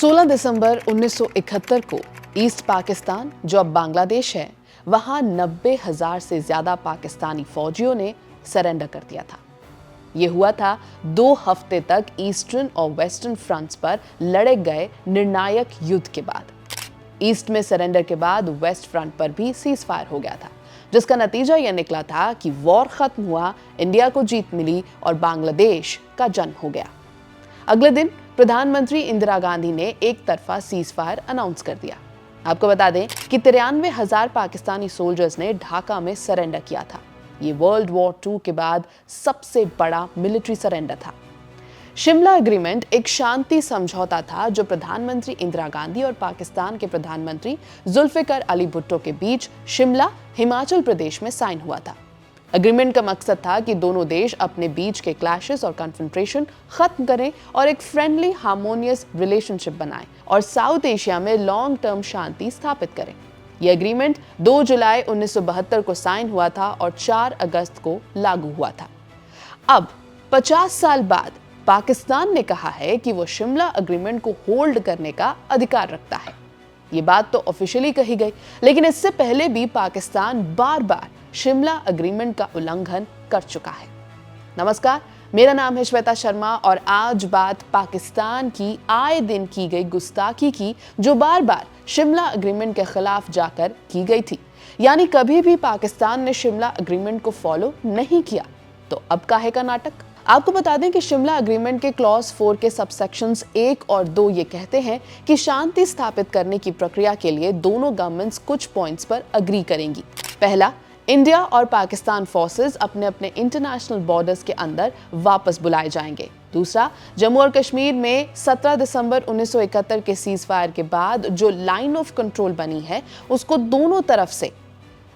16 दिसंबर 1971 को ईस्ट पाकिस्तान, जो अब बांग्लादेश है, वहां 90,000 से ज्यादा पाकिस्तानी फौजियों ने सरेंडर कर दिया था। यह हुआ था 2 हफ्ते तक ईस्टर्न और वेस्टर्न फ्रंट्स पर लड़े गए निर्णायक युद्ध के बाद। ईस्ट में सरेंडर के बाद वेस्ट फ्रंट पर भी सीज फायर हो गया था, जिसका नतीजा यह निकला था कि वॉर खत्म हुआ, इंडिया को जीत मिली और बांग्लादेश का जन्म हो गया। अगले दिन प्रधानमंत्री इंदिरा गांधी ने एक तरफा सीज फायर अनाउंस कर दिया। आपको बता दें कि 93,000 पाकिस्तानी सोल्जर्स ने ढाका में सरेंडर किया था। ये वर्ल्ड वॉर 2 के बाद सबसे बड़ा मिलिट्री सरेंडर था। शिमला एग्रीमेंट एक शांति समझौता था जो प्रधानमंत्री इंदिरा गांधी और पाकिस्तान के प्रधानमंत्री जुल्फिकार अली भुट्टो के बीच शिमला, हिमाचल प्रदेश में साइन हुआ था। एग्रीमेंट का मकसद था कि दोनों देश अपने बीच के क्लैशेस और कन्फ्रंट्रेशन खत्म करें और एक फ्रेंडली, हार्मोनियस रिलेशनशिप बनाएं और साउथ एशिया में लॉन्ग टर्म शांति स्थापित करें। यह एग्रीमेंट 2 जुलाई 1972 को साइन हुआ था और 4 अगस्त को लागू हुआ था। अब 50 साल बाद पाकिस्तान ने कहा है कि वो शिमला एग्रीमेंट को होल्ड करने का अधिकार रखता है। ये बात तो ऑफिशियली कही गई, लेकिन इससे पहले भी पाकिस्तान बार-बार शिमला एग्रीमेंट का उल्लंघन कर चुका है। नमस्कार, मेरा नाम है श्वेता शर्मा और आज बात पाकिस्तान की आए दिन की गई गुस्ताखी की, जो बार-बार शिमला एग्रीमेंट के खिलाफ जाकर की गई थी। यानी कभी भी पाकिस्तान ने शिमला एग्रीमेंट को फॉलो नहीं किया, तो अब काहे का नाटक। आपको बता दें कि शिमला एग्रीमेंट के क्लॉज 4 के सबसेक्शंस 1 और 2 ये कहते हैं कि शांति स्थापित करने की प्रक्रिया के लिए दोनों गवर्नमेंट्स कुछ पॉइंट्स पर अग्री करेंगी। पहला, इंडिया और पाकिस्तान फोर्सेस अपने अपने इंटरनेशनल बॉर्डर्स के अंदर वापस बुलाए जाएंगे। दूसरा, जम्मू और कश्मीर में 17 दिसंबर 1971 के सीज फायर के बाद जो लाइन ऑफ कंट्रोल बनी है, उसको दोनों तरफ से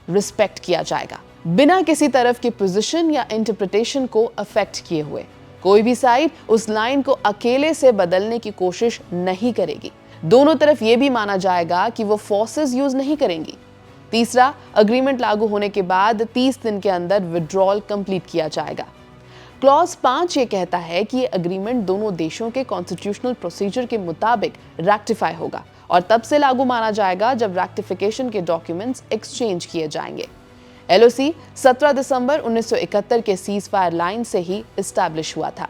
रिस्पेक्ट किया जाएगा, बिना किसी तरफ की पोजीशन या इंटरप्रिटेशन को अफेक्ट किए हुए। कोई भी साइड उस लाइन को अकेले से बदलने की कोशिश नहीं करेगी। दोनों तरफ यह भी माना जाएगा कि वो फोर्सेस यूज नहीं करेंगी। तीसरा, एग्रीमेंट लागू होने के बाद 30 दिन के अंदर विड्रॉल कंप्लीट किया जाएगा। क्लॉज 5 ये कहता है कि ये एग्रीमेंट दोनों देशों के कॉन्स्टिट्यूशनल प्रोसीजर के मुताबिक रेक्टिफाई होगा और तब से लागू माना जाएगा जब रेक्टिफिकेशन के डॉक्यूमेंट्स एक्सचेंज किए जाएंगे। एलओसी 17 दिसंबर 1971 के सीज फायर लाइन से ही एस्टैब्लिश हुआ था।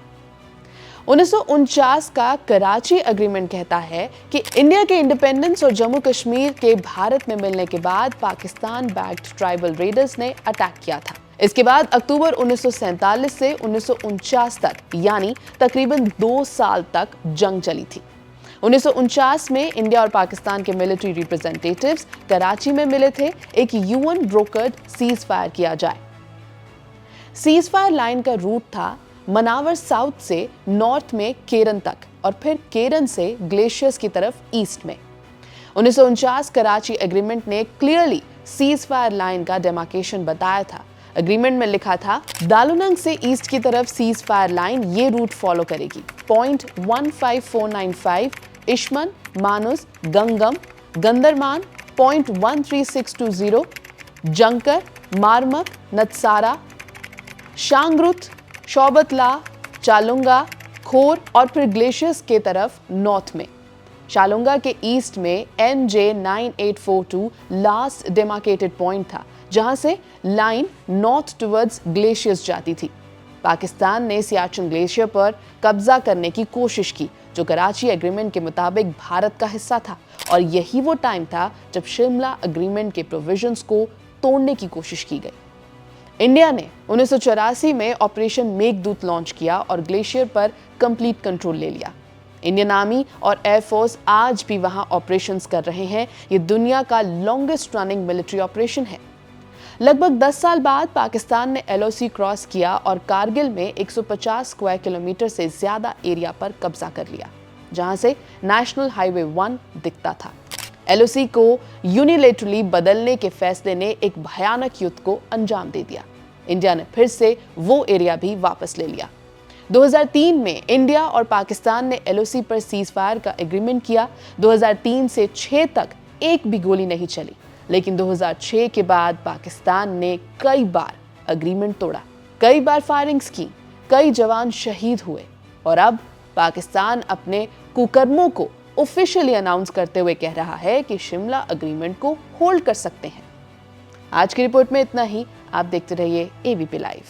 1949 का कराची एग्रीमेंट कहता है कि इंडिया के इंडिपेंडेंस और जम्मू कश्मीर के भारत में मिलने के बाद पाकिस्तान बैक्ड ट्राइबल रेडर्स ने अटैक किया था। इसके बाद अक्टूबर 1947 से 1949 तक, यानी तकरीबन 2 साल तक जंग चली थी। 1949 में इंडिया और पाकिस्तान के मिलिट्री रिप्रेजेंटेटिव्स कराची में मिले थे एक यूएन ब्रोकर्ड सीज फायर किया जाए। सीज फायर लाइन का रूट था मनावर साउथ से नॉर्थ में केरन तक और फिर केरन से ग्लेशियर्स की तरफ ईस्ट में। 1949 कराची एग्रीमेंट ने क्लियरली सीज फायर लाइन का डेमार्केशन बताया था। एग्रीमेंट में लिखा था, दालुनंग से ईस्ट की तरफ सीज फायर लाइन ये रूट फॉलो करेगी। पॉइंट 15495 इश्मन, मानुस, गंगम, गंदरमान, पॉइंट 13620 जंकर, मारमक, नतसारा, शांगरुथ, शौबतला, चालुंगा, खोर और फिर ग्लेशियर्स के तरफ नॉर्थ में। शालुंगा के ईस्ट में NJ9842 लास्ट डेमार्केटेड पॉइंट था, जहां से लाइन नॉर्थ टुवर्ड्स ग्लेशियर्स जाती थी। पाकिस्तान ने सियाचिन ग्लेशियर पर कब्जा करने की कोशिश की, जो कराची एग्रीमेंट के मुताबिक भारत का हिस्सा था, और यही वो टाइम था जब शिमला एग्रीमेंट के प्रोविजंस को तोड़ने की कोशिश की गई। इंडिया ने 1984 में ऑपरेशन मेघदूत लॉन्च किया और ग्लेशियर पर कंप्लीट कंट्रोल ले लिया। इंडियन आर्मी और एयरफोर्स आज भी वहां ऑपरेशंस कर रहे हैं। ये दुनिया का लॉन्गेस्ट रनिंग मिलिट्री ऑपरेशन है। लगभग 10 साल बाद पाकिस्तान ने एलओसी क्रॉस किया और कारगिल में 150 स्क्वायर किलोमीटर से ज्यादा एरिया पर कब्जा कर लिया, जहां से नेशनल हाईवे 1 दिखता था। एलओसी को यूनिलेटरली बदलने के फैसले ने एक भयानक युद्ध को अंजाम दे दिया। इंडिया ने फिर से वो एरिया भी वापस ले लिया। 2003 में इंडिया और पाकिस्तान ने एलओसी पर सीज फायर का एग्रीमेंट किया। 2003 से 6 तक एक भी गोली नहीं चली, लेकिन 2006 के बाद पाकिस्तान ने कई बार एग्रीमेंट तोड़ा, कई बार फायरिंग्स की, कई जवान शहीद हुए और अब पाकिस्तान अपने कुकर्मों को ऑफिशियली अनाउंस करते हुए कह रहा है कि शिमला अग्रीमेंट को होल्ड कर सकते हैं। आज की रिपोर्ट में इतना ही। आप देखते रहिए एबीपी लाइव।